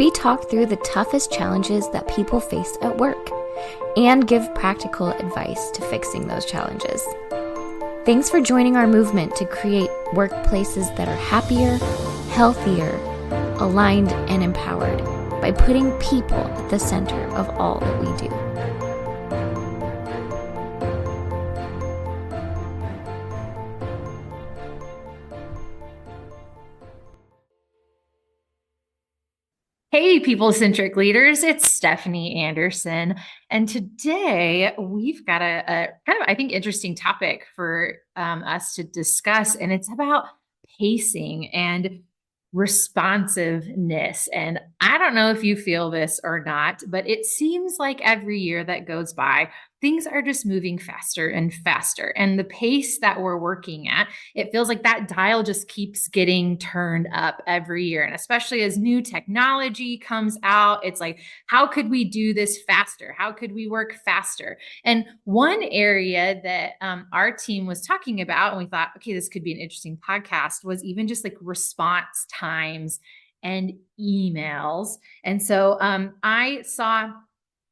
We talk through the toughest challenges that people face at work and give practical advice to fixing those challenges. Thanks for joining our movement to create workplaces that are happier, healthier, aligned, and empowered by putting people at the center of all that we do. Hey, people-centric leaders, it's Stephanie Anderson. And today we've got a kind of, I think, interesting topic for us to discuss. And it's about pacing and responsiveness. And I don't know if you feel this or not, but it seems like every year that goes by, things are just moving faster and faster. And the pace that we're working at, it feels like that dial just keeps getting turned up every year. And especially as new technology comes out, it's like, how could we do this faster? How could we work faster? And one area that our team was talking about, and we thought, okay, this could be an interesting podcast, was even just like response times and emails. And so I saw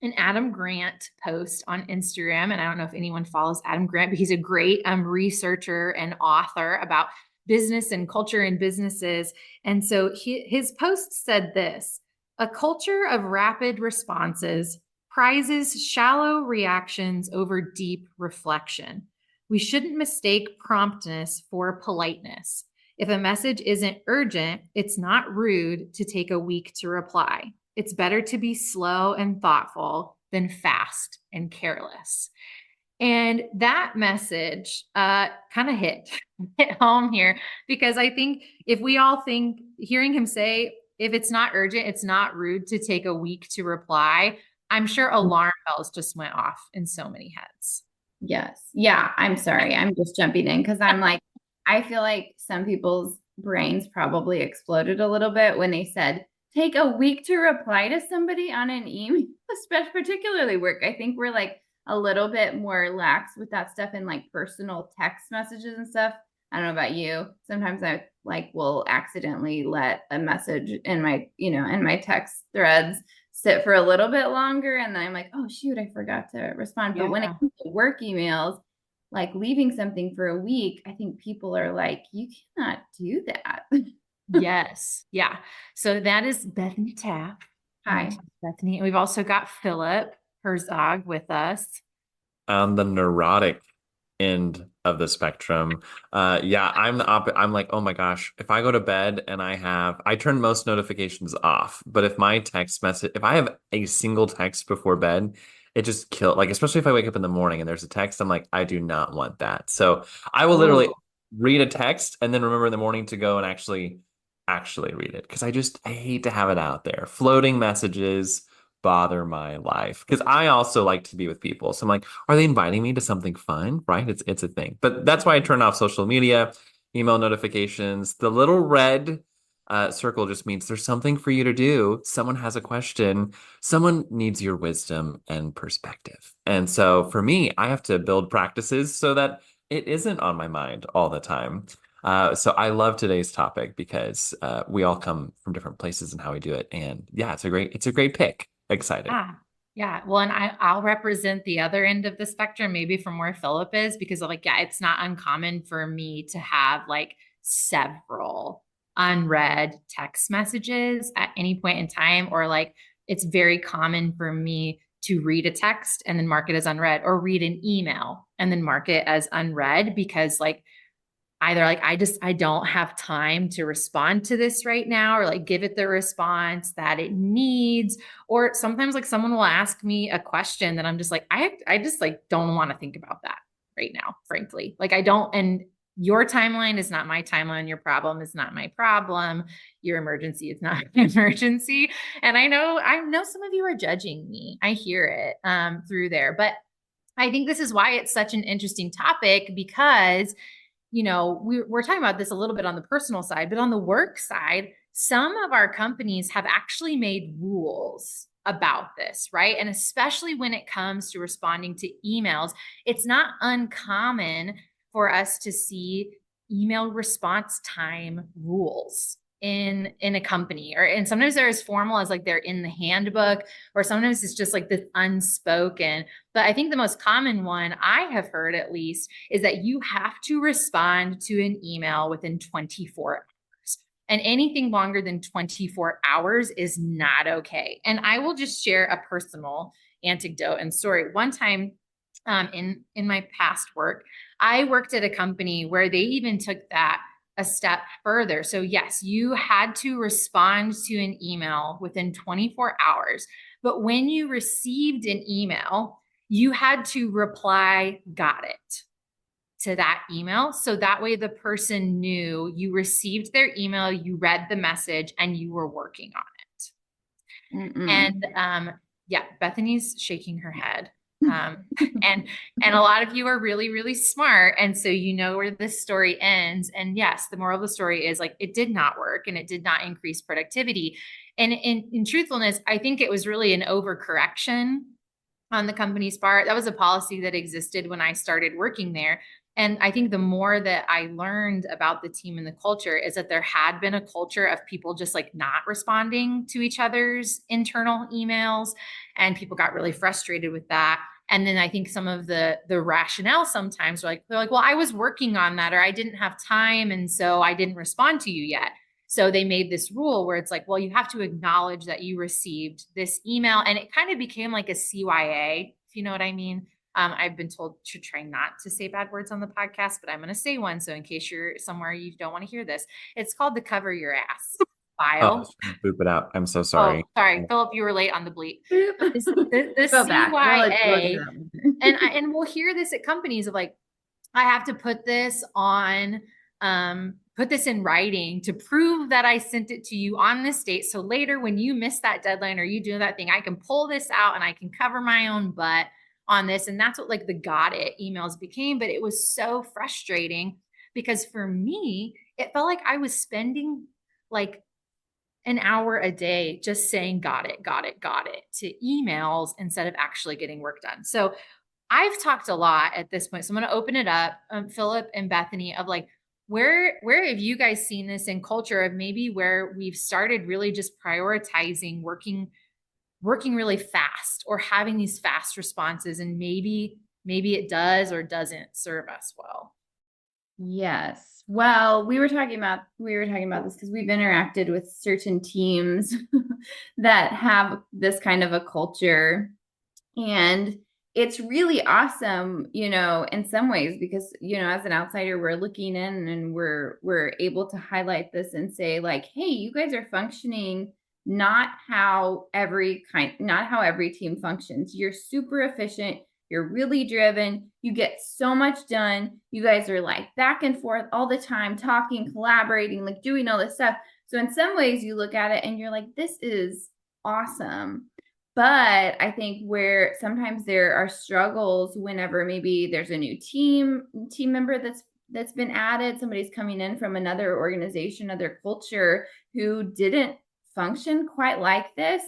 an Adam Grant post on Instagram. And I don't know if anyone follows Adam Grant, but he's a great researcher and author about business and culture and businesses. And so his post said this: a culture of rapid responses prizes shallow reactions over deep reflection. We shouldn't mistake promptness for politeness. If a message isn't urgent, it's not rude to take a week to reply. It's better to be slow and thoughtful than fast and careless. And that message kind of hit home here, because I think if we all think, hearing him say, if it's not urgent, it's not rude to take a week to reply, I'm sure alarm bells just went off in so many heads. Yes. Yeah. I'm sorry. I'm just jumping in because I'm like, I feel like some people's brains probably exploded a little bit when they said, take a week to reply to somebody on an email, especially particularly work. I think we're like a little bit more lax with that stuff in like personal text messages and stuff. I don't know about you. Sometimes I like will accidentally let a message in my text threads sit for a little bit longer. And then I'm like, oh shoot, I forgot to respond. But when it comes to work emails, like leaving something for a week, I think people are like, you cannot do that. Yes. Yeah. So that is Bethany Taft. Hi. Bethany. And we've also got Philip Herzog with us. On the neurotic end of the spectrum. Yeah, I'm the I'm like, oh my gosh, if I go to bed and I turn most notifications off, but if I have a single text before bed, it just like, especially if I wake up in the morning and there's a text, I'm like, I do not want that. So I will literally read a text and then remember in the morning to go and actually read it, because I hate to have it out there. Floating messages bother my life, because I also like to be with people. So I'm like, are they inviting me to something fun? Right? It's a thing. But that's why I turn off social media, email notifications. The little red circle just means there's something for you to do. Someone has a question. Someone needs your wisdom and perspective. And so for me, I have to build practices so that it isn't on my mind all the time. So I love today's topic because we all come from different places and how we do it. And yeah, it's a great pick. Excited. Yeah. Yeah. Well, and I'll represent the other end of the spectrum, maybe from where Philip is, because like, yeah, it's not uncommon for me to have like several unread text messages at any point in time, or like it's very common for me to read a text and then mark it as unread, or read an email and then mark it as unread, because like either like I don't have time to respond to this right now, or like give it the response that it needs. Or sometimes like someone will ask me a question that I'm just like, I just like don't want to think about that right now, frankly. Like I don't, and your timeline is not my timeline. Your problem is not my problem. Your emergency is not my emergency. And I know some of you are judging me. I hear it through there. But I think this is why it's such an interesting topic, because we're talking about this a little bit on the personal side, but on the work side, some of our companies have actually made rules about this, right? And especially when it comes to responding to emails, it's not uncommon for us to see email response time rules. in a company, and sometimes they're as formal as like they're in the handbook, or sometimes it's just like this unspoken. But I think the most common one I have heard, at least, is that you have to respond to an email within 24 hours. And anything longer than 24 hours is not okay. And I will just share a personal anecdote and story. One time, in my past work, I worked at a company where they even took that a step further. So yes, you had to respond to an email within 24 hours, but when you received an email, you had to reply, "Got it," to that email. So that way the person knew you received their email, you read the message, and you were working on it. And yeah, Bethany's shaking her head. And a lot of you are really, really smart. And so you know where this story ends. And yes, the moral of the story is like, it did not work and it did not increase productivity. And in truthfulness, I think it was really an overcorrection on the company's part. That was a policy that existed when I started working there. And I think the more that I learned about the team and the culture is that there had been a culture of people just like not responding to each other's internal emails. And people got really frustrated with that. And then I think some of the rationale sometimes they're like, well, I was working on that, or I didn't have time, and so I didn't respond to you yet. So they made this rule where it's like, well, you have to acknowledge that you received this email. And it kind of became like a CYA, if you know what I mean. I've been told to try not to say bad words on the podcast, but I'm going to say one. So in case you're somewhere you don't want to hear this, it's called the cover your ass file. Oh, boop it out. I'm so sorry. Oh, sorry, Philip, you were late on the bleep. The Go back. CYA, and we'll hear this at companies of like, I have to put this on, put this in writing to prove that I sent it to you on this date. So later when you miss that deadline or you do that thing, I can pull this out and I can cover my own butt on this. And that's what like the got it emails became. But it was so frustrating because for me, it felt like I was spending like an hour a day just saying got it to emails instead of actually getting work done. So I've talked a lot at this point. So I'm going to open it up, Philip and Bethany, of like, where have you guys seen this in culture of maybe where we've started really just prioritizing working really fast or having these fast responses, and maybe it does or doesn't serve us well? Yes. Well, we were talking about this because we've interacted with certain teams that have this kind of a culture, and it's really awesome, in some ways, because, as an outsider, we're looking in and we're able to highlight this and say like, hey, you guys are functioning not how every team functions. You're super efficient. You're really driven. You get so much done. You guys are like back and forth all the time, talking, collaborating, like doing all this stuff. So in some ways you look at it and you're like, this is awesome. But I think where sometimes there are struggles whenever maybe there's a new team member that's been added, somebody's coming in from another organization, other culture, who didn't function quite like this.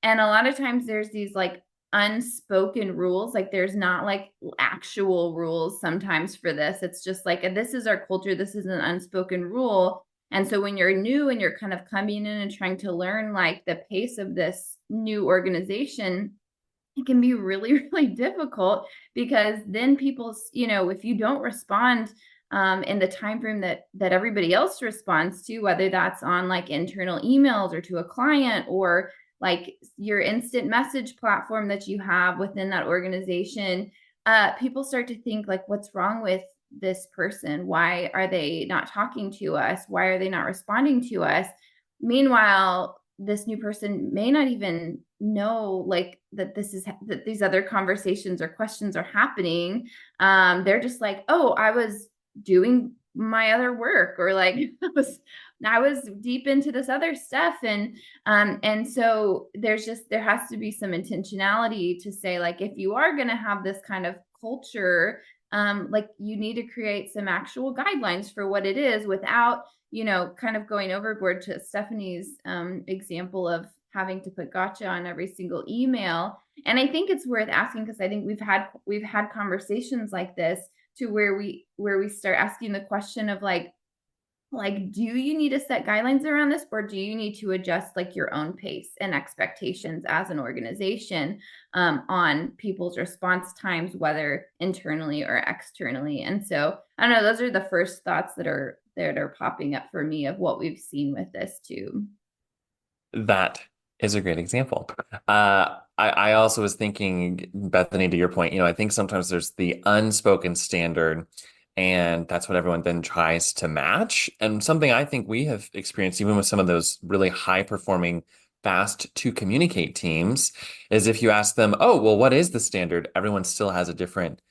And a lot of times there's these like unspoken rules, like there's not like actual rules sometimes for this. It's just like, this is our culture, this is an unspoken rule. And so when you're new and you're kind of coming in and trying to learn like the pace of this new organization, it can be really, really difficult, because then people, if you don't respond in the time frame that everybody else responds to, whether that's on like internal emails or to a client, or like your instant message platform that you have within that organization, people start to think like, what's wrong with this person? Why are they not talking to us? Why are they not responding to us? Meanwhile, this new person may not even know like that these other conversations or questions are happening. They're just like, oh, I was doing my other work, or like I was deep into this other stuff. And so there has to be some intentionality to say, like, if you are going to have this kind of culture, like you need to create some actual guidelines for what it is, without, kind of going overboard to Stephanie's example of having to put gotcha on every single email. And I think it's worth asking, because I think we've had conversations like this, to where we start asking the question of like, like, do you need to set guidelines around this, or do you need to adjust like your own pace and expectations as an organization on people's response times, whether internally or externally? And so I don't know, those are the first thoughts that are popping up for me of what we've seen with this too. That is a great example. I also was thinking, Bethany, to your point, I think sometimes there's the unspoken standard, and that's what everyone then tries to match. And something I think we have experienced, even with some of those really high performing, fast to communicate teams, is if you ask them, oh, well, what is the standard? Everyone still has a different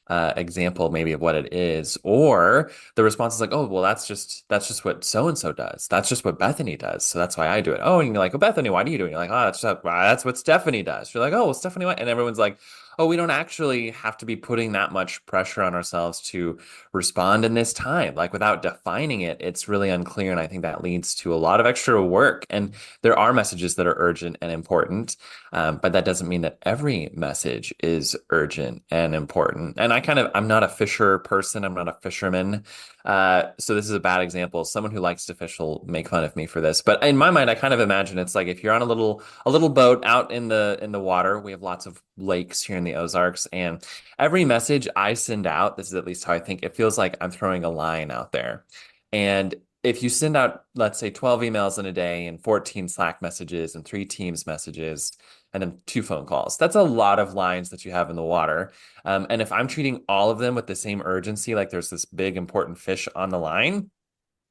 example maybe of what it is, or the response is like, oh well, that's just what so and so does, that's just what Bethany does, so that's why I do it. Oh, and you're like, oh, Bethany, why do you do it? You're like, oh, that's what Stephanie does. You're like, oh well, Stephanie, what? And everyone's like, oh, we don't actually have to be putting that much pressure on ourselves to respond in this time. Like, without defining it, it's really unclear, and I think that leads to a lot of extra work. And there are messages that are urgent and important, but that doesn't mean that every message is urgent and important. And I'm not a fisher person. I'm not a fisherman. So this is a bad example. Someone who likes to fish will make fun of me for this. But in my mind, I kind of imagine it's like if you're on a little boat out in the water. We have lots of lakes here in the Ozarks, and every message I send out, this is at least how I think, it feels like I'm throwing a line out there. And if you send out, let's say, 12 emails in a day and 14 Slack messages and 3 Teams messages and then 2 phone calls, that's a lot of lines that you have in the water. And if I'm treating all of them with the same urgency, like there's this big important fish on the line,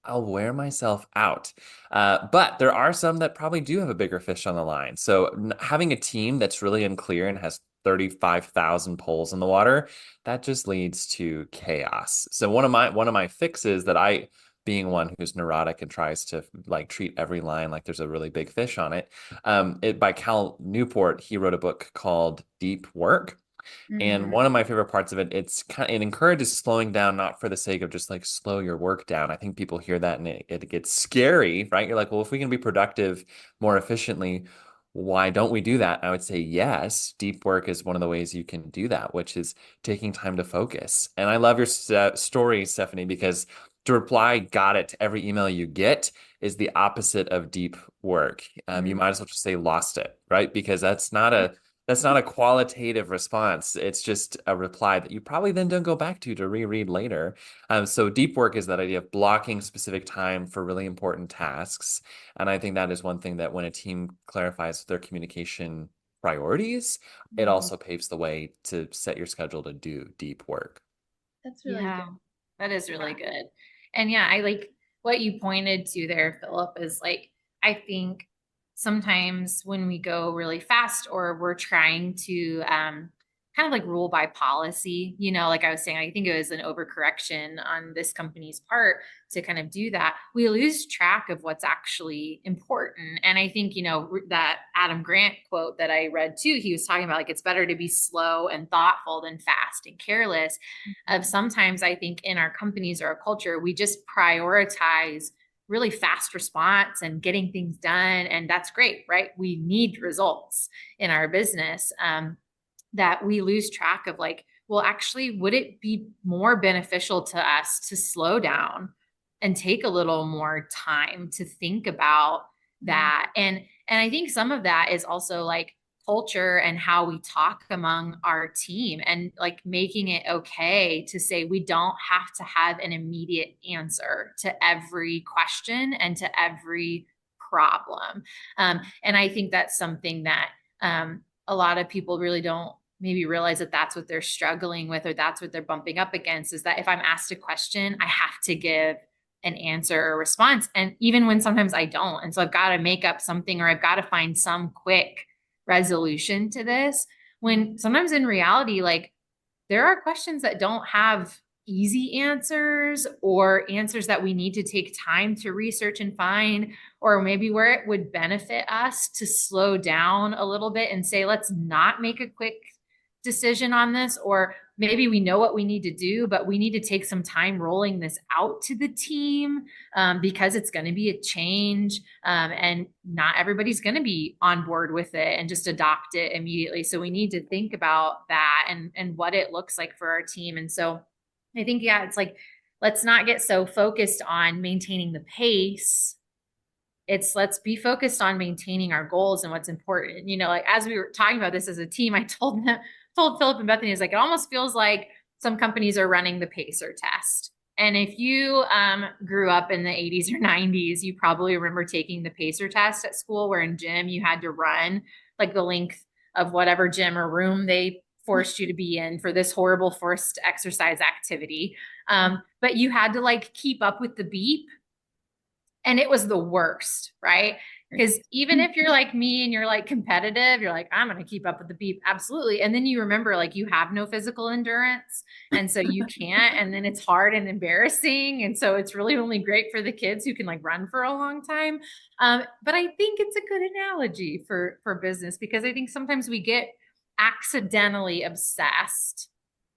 I'll wear myself out. But there are some that probably do have a bigger fish on the line. So having a team that's really unclear and has 35,000 poles in the water, that just leads to chaos. So one of my fixes that being one who's neurotic and tries to like treat every line like there's a really big fish on it, by Cal Newport, he wrote a book called Deep Work. And Mhm. one of my favorite parts of it, it encourages slowing down, not for the sake of just like slow your work down. I think people hear that and it gets scary, right? You're like, well, if we can be productive more efficiently, why don't we do that? I would say yes. Deep work is one of the ways you can do that, which is taking time to focus. And I love your story, Stephanie, because to reply "got it" to every email you get is the opposite of deep work. You might as well just say "lost it," right? Because that's not a qualitative response. It's just a reply that you probably then don't go back to reread later. So deep work is that idea of blocking specific time for really important tasks. And I think that is one thing that when a team clarifies their communication priorities, it Mhm. also paves the way to set your schedule to do deep work. That's really Yeah, good. that is really good. And yeah, I like what you pointed to there, Philip, is like, I think sometimes when we go really fast or we're trying to kind of like rule by policy, like I was saying, I think it was an overcorrection on this company's part to kind of do that. We lose track of what's actually important. And I think, that Adam Grant quote that I read too, he was talking about like it's better to be slow and thoughtful than fast and careless. Of sometimes I think in our companies or our culture, we just prioritize really fast response and getting things done. And that's great, right? We need results in our business. That we lose track of like, well, actually, would it be more beneficial to us to slow down and take a little more time to think about that? And I think some of that is also like culture and how we talk among our team, and like making it okay to say we don't have to have an immediate answer to every question and to every problem. And I think that's something that a lot of people really don't maybe realize that that's what they're struggling with, or that's what they're bumping up against, is that if I'm asked a question, I have to give an answer or response. And even when sometimes I don't. And so I've got to make up something, or I've got to find some quick resolution to this. When sometimes in reality, like there are questions that don't have easy answers, or answers that we need to take time to research and find, or maybe where it would benefit us to slow down a little bit and say, let's not make a quick decision on this, or maybe we know what we need to do, but we need to take some time rolling this out to the team, because it's going to be a change, and not everybody's going to be on board with it and just adopt it immediately. So we need to think about that and what it looks like for our team. And so I think, yeah, it's like let's not get so focused on maintaining the pace. Let's be focused on maintaining our goals and what's important. Like as we were talking about this as a team, I told Philip and Bethany, it almost feels like some companies are running the pacer test. And if you grew up in the 80s or 90s, you probably remember taking the pacer test at school, where in gym you had to run like the length of whatever gym or room they forced you to be in for this horrible forced exercise activity. But you had to like keep up with the beep. And it was the worst, right? Because even if you're like me and you're like competitive, you're like, I'm going to keep up with the beep. Absolutely. And then you remember like you have no physical endurance. And so you can't, and then it's hard and embarrassing. And so it's really only great for the kids who can like run for a long time. But I think it's a good analogy for business, because I think sometimes we get accidentally obsessed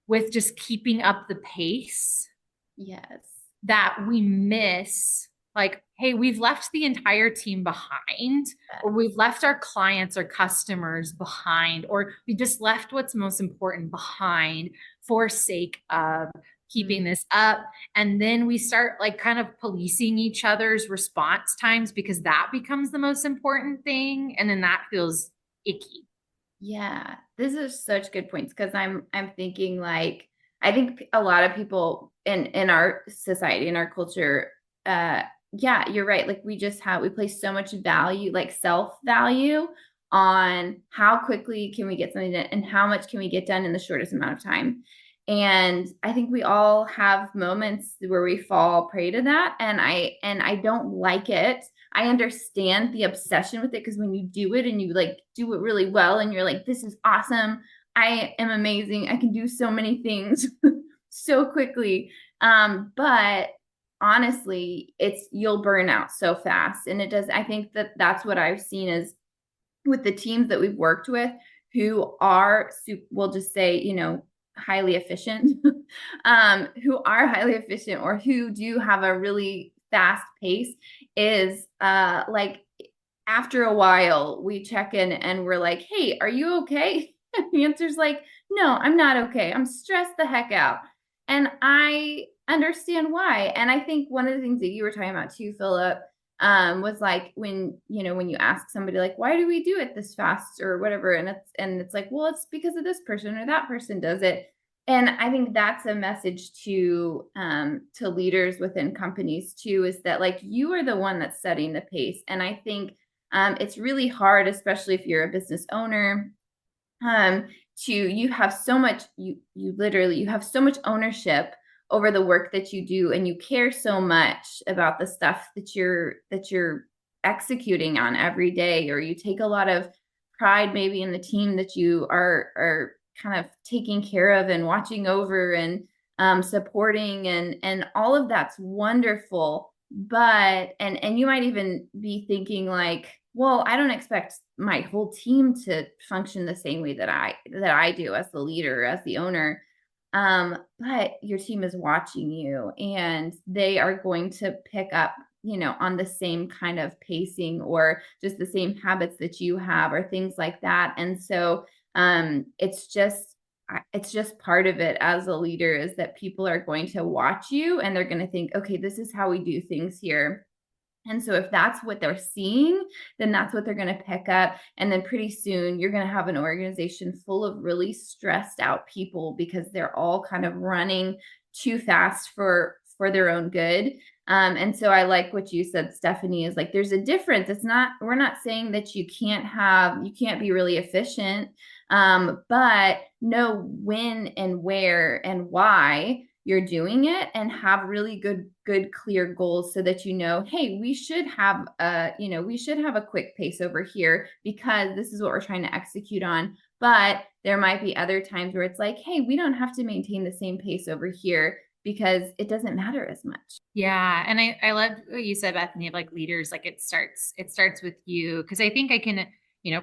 with just keeping up the pace. Yes. That we miss, like, hey, we've left the entire team behind, or we've left our clients or customers behind, or we just left what's most important behind for sake of keeping this up. And then we start like kind of policing each other's response times, because that becomes the most important thing. And then that feels icky. Yeah, this is such good points, because I'm thinking like, I think a lot of people in our society, in our culture, yeah, you're right. Like we place so much value, like self-value, on how quickly can we get something done and how much can we get done in the shortest amount of time. And I think we all have moments where we fall prey to that. And I don't like it. I understand the obsession with it, because when you do it and you like do it really well and you're like, this is awesome, I am amazing, I can do so many things so quickly. But honestly, you'll burn out so fast. And I think that's what I've seen is with the teams that we've worked with who are, we'll just say, highly efficient, who are highly efficient or who do have a really fast pace, is like after a while we check in and we're like, hey, are you okay? And the answer's like, no, I'm not okay. I'm stressed the heck out. And I understand why. And I think one of the things that you were talking about too, Philip, was like when you ask somebody like, why do we do it this fast or whatever? And it's like, well, it's because of this person or that person does it. And I think that's a message to leaders within companies too, is that like, you are the one that's setting the pace. And I think it's really hard, especially if you're a business owner, you have so much, you have so much ownership over the work that you do, and you care so much about the stuff that you're executing on every day, or you take a lot of pride maybe in the team that you are kind of taking care of and watching over and supporting, and all of that's wonderful. But and you might even be thinking like, well, I don't expect my whole team to function the same way that I do as the leader, as the owner. But your team is watching you, and they are going to pick up, on the same kind of pacing or just the same habits that you have or things like that. And so it's just part of it as a leader, is that people are going to watch you and they're going to think, okay, this is how we do things here. And so if that's what they're seeing, then that's what they're going to pick up. And then pretty soon you're going to have an organization full of really stressed out people, because they're all kind of running too fast for their own good. And so I like what you said, Stephanie, is like, there's a difference. We're not saying that you can't be really efficient, but know when and where and why you're doing it, and have really good, clear goals, so that, hey, we should have a quick pace over here because this is what we're trying to execute on. But there might be other times where it's like, hey, we don't have to maintain the same pace over here because it doesn't matter as much. Yeah. And I love what you said, Bethany, of like leaders, like it starts with you. Cause I think I can,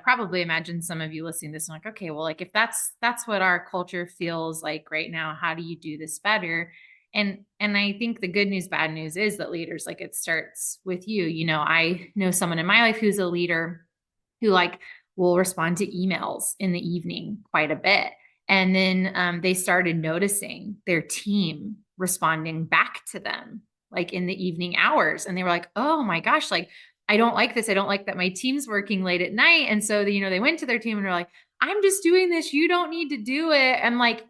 probably imagine some of you listening to this and like, okay, well, like if that's what our culture feels like right now, how do you do this better? And I think the good news, bad news is that leaders, like it starts with you. I know someone in my life who's a leader who like will respond to emails in the evening quite a bit. And then they started noticing their team responding back to them, like in the evening hours. And they were like, oh my gosh, like, I don't like this. I don't like that my team's working late at night. And so, they went to their team and they're like, I'm just doing this. You don't need to do it. And like,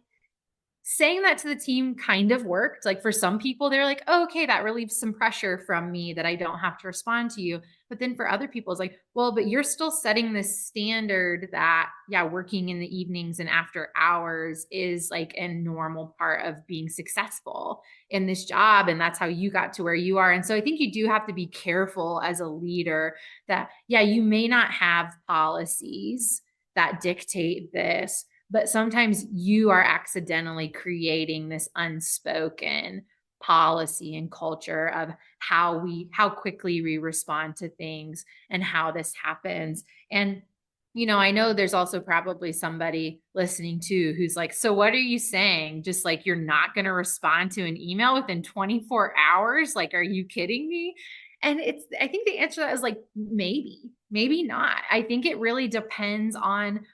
saying that to the team kind of worked. Like for some people, they're like, oh, okay, that relieves some pressure from me that I don't have to respond to you. But then for other people, it's like, well, but you're still setting this standard that, yeah, working in the evenings and after hours is like a normal part of being successful in this job. And that's how you got to where you are. And so I think you do have to be careful as a leader that, yeah, you may not have policies that dictate this, but sometimes you are accidentally creating this unspoken policy and culture of how quickly we respond to things and how this happens. And, I know there's also probably somebody listening too who's like, so what are you saying? Just like, you're not going to respond to an email within 24 hours? Like, are you kidding me? And I think the answer to that is like, maybe not. I think it really depends on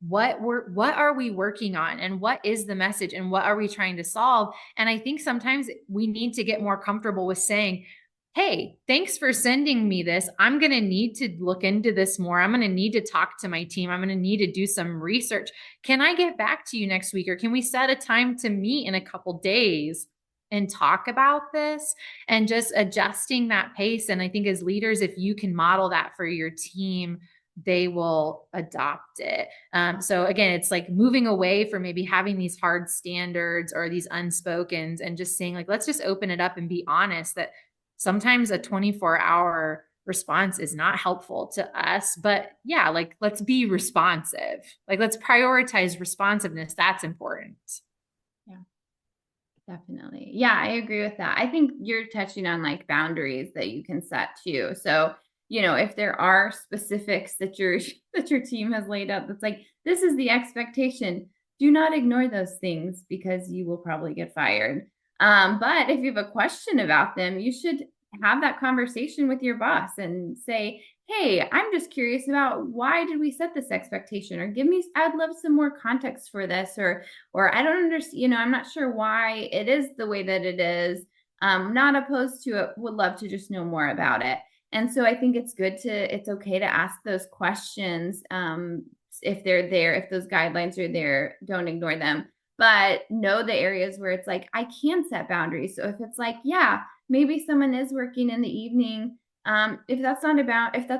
what are we working on and what is the message and what are we trying to solve. And I think sometimes we need to get more comfortable with saying, hey, thanks for sending me this. I'm going to need to look into this more. I'm going to need to talk to my team. I'm going to need to do some research. Can I get back to you next week? Or can we set a time to meet in a couple days and talk about this? And just adjusting that pace. And I think as leaders, if you can model that for your team, they will adopt it. So again, it's like moving away from maybe having these hard standards or these unspokens and just saying like, let's just open it up and be honest that sometimes a 24-hour response is not helpful to us, but yeah, like let's be responsive. Like let's prioritize responsiveness. That's important. Yeah, definitely. Yeah, I agree with that. I think you're touching on like boundaries that you can set too. So if there are specifics that your team has laid out, that's like, this is the expectation. Do not ignore those things because you will probably get fired. But if you have a question about them, you should have that conversation with your boss and say, hey, I'm just curious about why did we set this expectation, or I'd love some more context for this, or I don't understand, I'm not sure why it is the way that it is. Not opposed to it, would love to just know more about it. And so I think it's okay to ask those questions. If they're there, if those guidelines are there, don't ignore them, but know the areas where it's like, I can set boundaries. So if it's like, yeah, maybe someone is working in the evening. If that's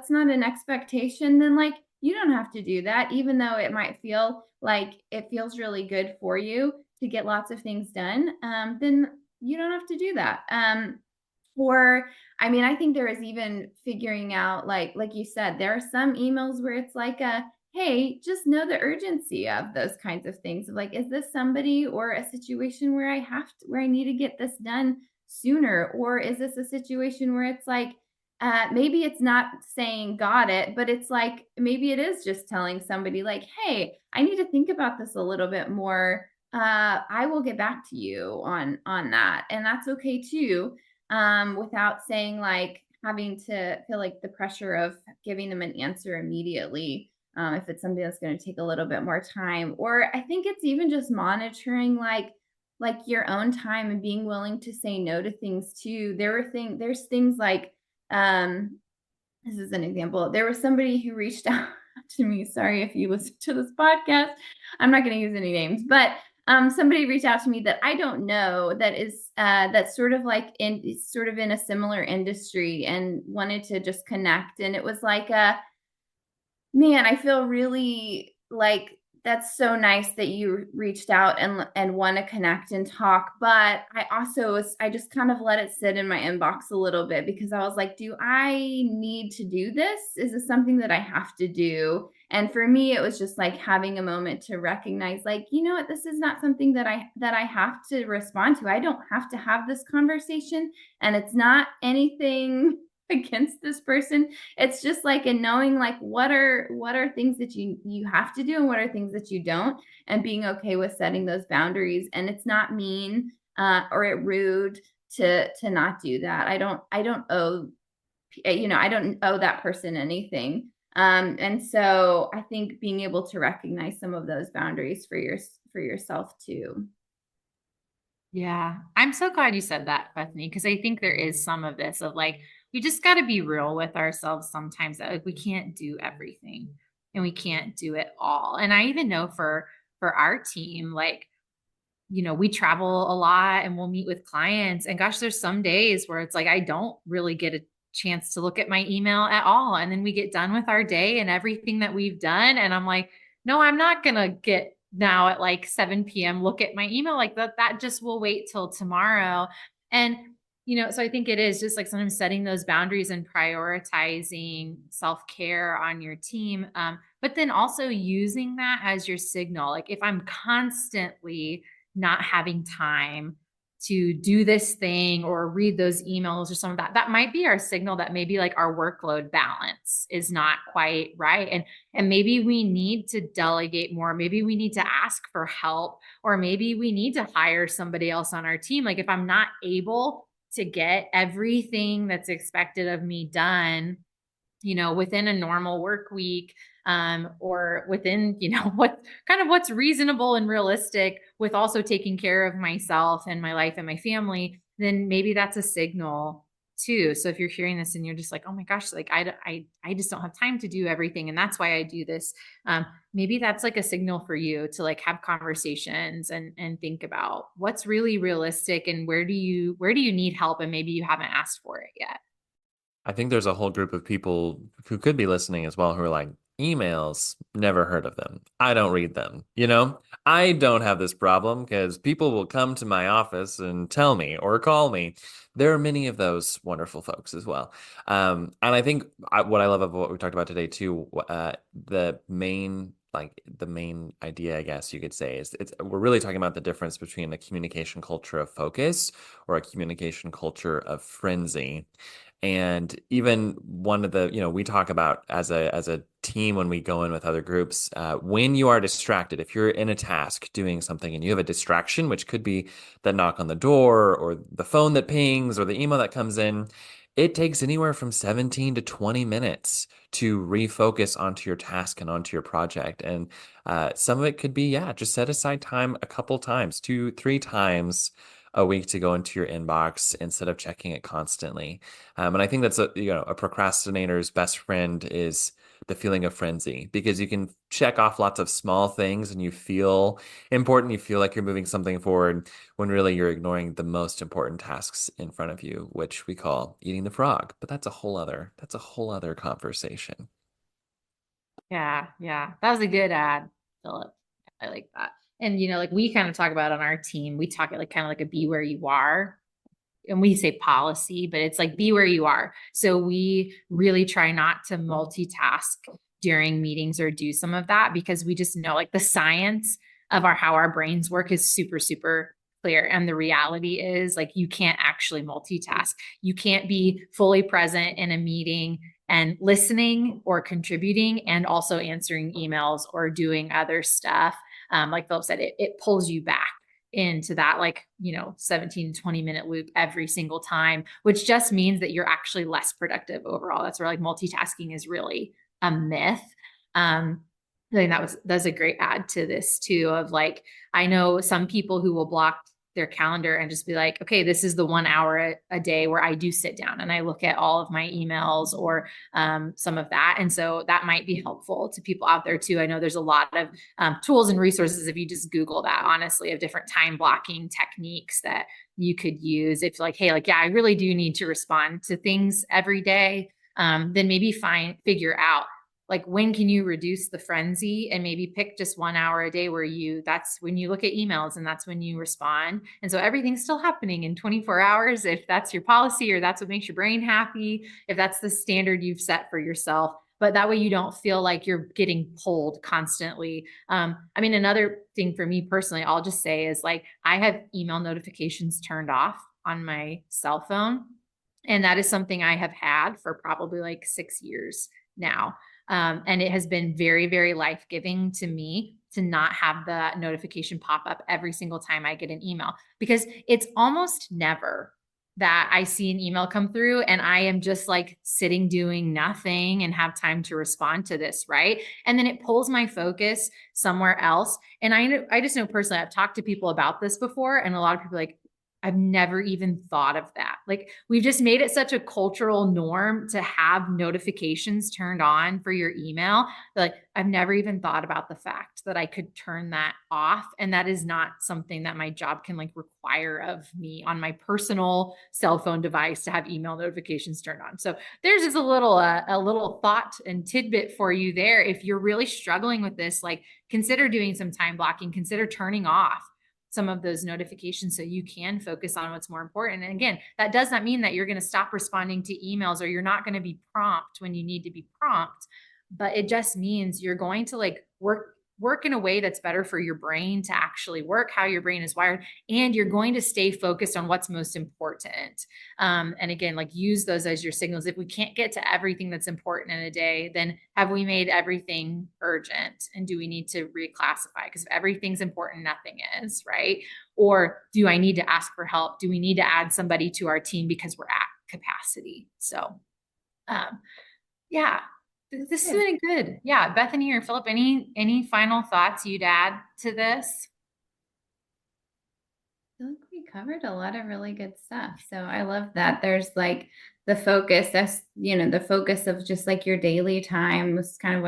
not an expectation, then like, you don't have to do that, even though it might feel like it feels really good for you to get lots of things done. Then you don't have to do that. I think there is even figuring out, like you said, there are some emails where it's like hey, just know the urgency of those kinds of things. Like, is this somebody or a situation where I need to get this done sooner? Or is this a situation where it's like, maybe it's not saying got it, but it's like, maybe it is just telling somebody like, hey, I need to think about this a little bit more. I will get back to you on that. And that's okay too. Without saying like having to feel like the pressure of giving them an answer immediately. If it's something that's going to take a little bit more time, or I think it's even just monitoring like your own time and being willing to say no to things too. There's things like, this is an example. There was somebody who reached out to me. Sorry if you listen to this podcast, I'm not going to use any names, but somebody reached out to me that I don't know that is that's sort of in a similar industry and wanted to just connect. And it was like, man, I feel really like that's so nice that you reached out and want to connect and talk. But I just kind of let it sit in my inbox a little bit because I was like, do I need to do this? Is this something that I have to do? And for me, it was just like having a moment to recognize, like, you know what, this is not something that I have to respond to. I don't have to have this conversation, and it's not anything against this person. It's just like in knowing like what are things that you have to do and what are things that you don't, and being okay with setting those boundaries. And it's not mean or rude to not do that. I don't owe that person anything. And so I think being able to recognize some of those boundaries for yourself too. Yeah. I'm so glad you said that, Bethany, because I think there is some of this of like, we just got to be real with ourselves sometimes that like we can't do everything and we can't do it all. And I even know for our team, like, we travel a lot and we'll meet with clients. And gosh, there's some days where it's like I don't really get a chance to look at my email at all. And then we get done with our day and everything that we've done. And I'm like, no, I'm not gonna get now at like 7 p.m. look at my email like that. That just will wait till tomorrow. And so I think it is just like sometimes setting those boundaries and prioritizing self-care on your team. But then also using that as your signal. Like if I'm constantly not having time to do this thing or read those emails or some of that, that might be our signal that maybe like our workload balance is not quite right. And maybe we need to delegate more. Maybe we need to ask for help, or maybe we need to hire somebody else on our team. Like if I'm not able to get everything that's expected of me done, within a normal work week, or within, what's reasonable and realistic with also taking care of myself and my life and my family, then maybe that's a signal too. So if you're hearing this and you're just like, oh my gosh, like I just don't have time to do everything. And that's why I do this. Maybe that's like a signal for you to like have conversations and think about what's really realistic and where do you need help? And maybe you haven't asked for it yet. I think there's a whole group of people who could be listening as well who are like, emails, never heard of them. I don't read them. I don't have this problem because people will come to my office and tell me or call me. There are many of those wonderful folks as well. And I think what I love about what we talked about today too, the main idea, I guess you could say, is we're really talking about the difference between a communication culture of focus or a communication culture of frenzy. And even one of the, we talk about as a team when we go in with other groups, when you are distracted, if you're in a task doing something and you have a distraction, which could be the knock on the door or the phone that pings or the email that comes in, it takes anywhere from 17 to 20 minutes to refocus onto your task and onto your project. And some of it could be, just set aside time a couple times, 2, 3 times a week to go into your inbox instead of checking it constantly. And I think that's a procrastinator's best friend is the feeling of frenzy, because you can check off lots of small things and you feel important. You feel like you're moving something forward when really you're ignoring the most important tasks in front of you, which we call eating the frog. But that's a whole other conversation. Yeah, yeah. That was a good ad, Philip. I like that. And like we kind of talk about on our team, we talk it like kind of like a be where you are. And we say policy, but it's like be where you are. So we really try not to multitask during meetings or do some of that, because we just know like the science of how our brains work is super, super clear. And the reality is like you can't actually multitask. You can't be fully present in a meeting and listening or contributing and also answering emails or doing other stuff. Like Philip said, it pulls you back into that 17 to 20 minute loop every single time, which just means that you're actually less productive overall. That's where like multitasking is really a myth. I think that's a great add to this too, of like, I know some people who will block their calendar and just be like, okay, this is the 1 hour a day where I do sit down and I look at all of my emails or some of that. And so that might be helpful to people out there too. I know there's a lot of tools and resources, if you just Google that, honestly, of different time blocking techniques that you could use. If like, hey, like, yeah, I really do need to respond to things every day, then maybe figure out like when can you reduce the frenzy and maybe pick just 1 hour a day where that's when you look at emails and that's when you respond. And so everything's still happening in 24 hours. If that's your policy or that's what makes your brain happy, if that's the standard you've set for yourself, but that way you don't feel like you're getting pulled constantly. Another thing for me personally, I'll just say is like, I have email notifications turned off on my cell phone. And that is something I have had for probably like 6 years now. And it has been very, very life-giving to me to not have the notification pop up every single time I get an email, because it's almost never that I see an email come through and I am just like sitting doing nothing and have time to respond to this, right? And then it pulls my focus somewhere else. And I just know personally, I've talked to people about this before, and a lot of people are like, I've never even thought of that. Like, we've just made it such a cultural norm to have notifications turned on for your email. Like, I've never even thought about the fact that I could turn that off. And that is not something that my job can like require of me on my personal cell phone device to have email notifications turned on. So there's just a little thought and tidbit for you there. If you're really struggling with this, like, consider doing some time blocking, consider turning off some of those notifications so you can focus on what's more important. And again, that does not mean that you're going to stop responding to emails or you're not going to be prompt when you need to be prompt, but it just means you're going to like work in a way that's better for your brain to actually work how your brain is wired, and you're going to stay focused on what's most important. And again, like, use those as your signals. If we can't get to everything that's important in a day, then have we made everything urgent? And do we need to reclassify? Because if everything's important, nothing is, right? Or do I need to ask for help? Do we need to add somebody to our team because we're at capacity? So, yeah. This is really good. Yeah. Bethany or Philip, any final thoughts you'd add to this? I feel like we covered a lot of really good stuff. So I love that. There's like the focus, that's, the focus of just like your daily time was kind of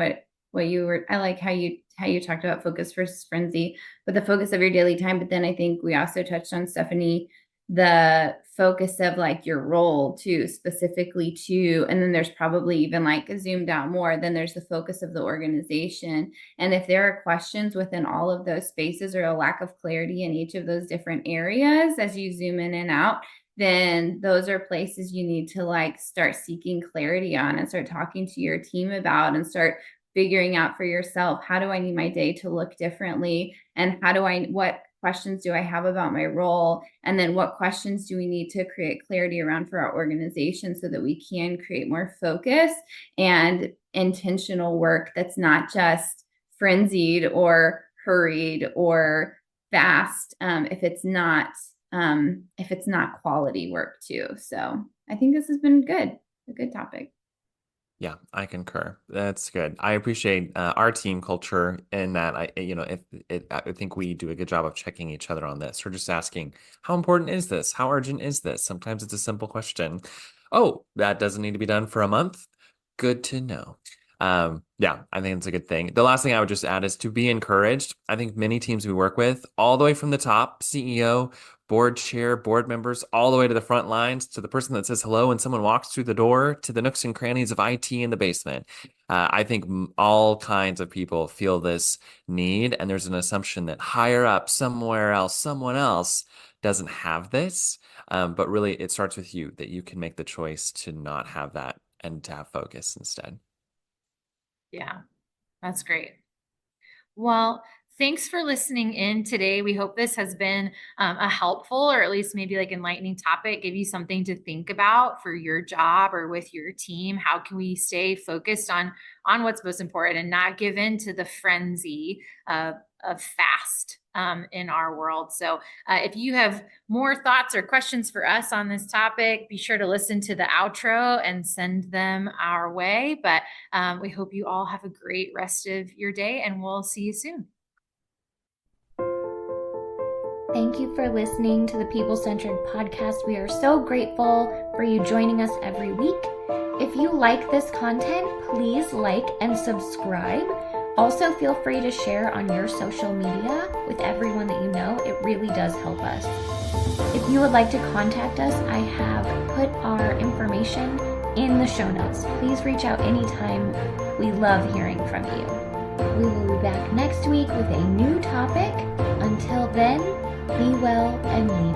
what you were, I like how you talked about focus versus frenzy, but the focus of your daily time. But then I think we also touched on, Stephanie, the focus of like your role too, specifically too. And then there's probably even like zoomed out more, then there's the focus of the organization. And if there are questions within all of those spaces or a lack of clarity in each of those different areas, as you zoom in and out, then those are places you need to like start seeking clarity on and start talking to your team about, and start figuring out for yourself, how do I need my day to look differently? And what questions do I have about my role? And then what questions do we need to create clarity around for our organization so that we can create more focus and intentional work that's not just frenzied or hurried or fast, if it's not quality work too. So I think this has been a good topic. Yeah, I concur. That's good. I appreciate our team culture in that I think we do a good job of checking each other on this. We're just asking, how important is this? How urgent is this? Sometimes it's a simple question. Oh, that doesn't need to be done for a month. Good to know. Yeah, I think it's a good thing. The last thing I would just add is to be encouraged. I think many teams we work with, all the way from the top, CEO, board chair, board members, all the way to the front lines, to the person that says hello when someone walks through the door, to the nooks and crannies of IT in the basement. I think all kinds of people feel this need, and there's an assumption that higher up, somewhere else, someone else doesn't have this. But really, it starts with you, that you can make the choice to not have that and to have focus instead. Yeah, that's great. Well, thanks for listening in today. We hope this has been a helpful, or at least maybe like enlightening topic, give you something to think about for your job or with your team. How can we stay focused on what's most important and not give in to the frenzy of fast in our world? So if you have more thoughts or questions for us on this topic, be sure to listen to the outro and send them our way. But we hope you all have a great rest of your day, and we'll see you soon. Thank you for listening to the People Centered Podcast. We are so grateful for you joining us every week. If you like this content, please like and subscribe. Also, feel free to share on your social media with everyone that you know. It really does help us. If you would like to contact us, I have put our information in the show notes. Please reach out anytime. We love hearing from you. We will be back next week with a new topic. Until then, be well and lead.